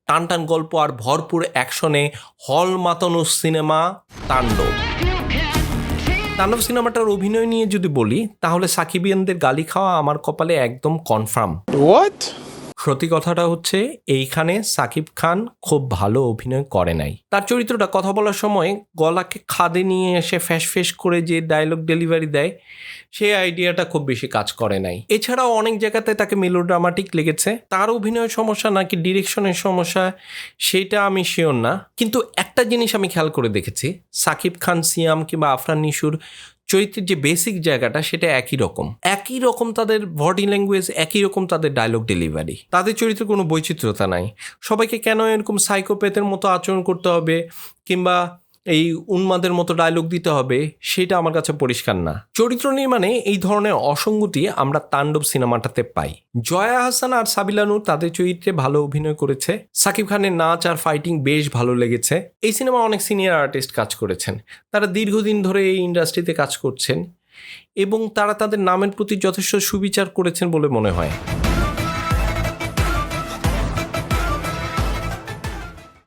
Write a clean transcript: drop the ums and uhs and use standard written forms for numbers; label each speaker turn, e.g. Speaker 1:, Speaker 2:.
Speaker 1: টান টান গল্প আর ভরপুর অ্যাকশনে হল মাতানো সিনেমা তাণ্ডব। তাণ্ডব সিনেমাটার অভিনয় নিয়ে যদি বলি তাহলে সাকিবিয়ানদের গালি খাওয়া আমার কপালে একদম কনফার্ম।
Speaker 2: হোয়াট?
Speaker 1: সত্যি কথাটা হচ্ছে এইখানে সাকিব খান খুব ভালো অভিনয় করে নাই। তার চরিত্রটা কথা বলার সময় গলাকে খাদে নিয়ে এসে ফ্যাস করে যে ডায়লগ ডেলিভারি দেয় সেই আইডিয়াটা খুব বেশি কাজ করে নাই। এছাড়াও অনেক জায়গাতে তাকে মেলোড্রামাটিক লেগেছে। তার অভিনয়ের সমস্যা নাকি ডিরেকশনের সমস্যা সেটা আমি শিওর না, কিন্তু একটা জিনিস আমি খেয়াল করে দেখেছি, সাকিব খান, সিয়াম কিংবা আফরান নিশুর চরিত্রের যে বেসিক জায়গাটা সেটা একই রকম তাদের বডি ল্যাঙ্গুয়েজ, একই রকম তাদের ডায়লগ ডেলিভারি। তাদের চরিত্রে কোনো বৈচিত্র্যতা নাই। সবাইকে কেন এরকম সাইকোপ্যাথের মতো আচরণ করতে হবে কিংবা এই উন্মাদের মতো ডায়লগ দিতে হবে সেটা আমার কাছে পরিষ্কার না। চরিত্র নির্মাণে এই ধরনের অসঙ্গতি আমরা তাণ্ডব সিনেমাটাতে পাই। জয়া আহসান আর সাবিলা নূর তাদের চরিত্রে ভালো অভিনয় করেছে। সাকিব খানের নাচ আর ফাইটিং বেশ ভালো লেগেছে। এই সিনেমা অনেক সিনিয়র আর্টিস্ট কাজ করেছেন, তারা দীর্ঘদিন ধরে এই ইন্ডাস্ট্রিতে কাজ করছেন এবং তারা তাদের নামের প্রতি যথেষ্ট সুবিচার করেছেন বলে মনে হয়।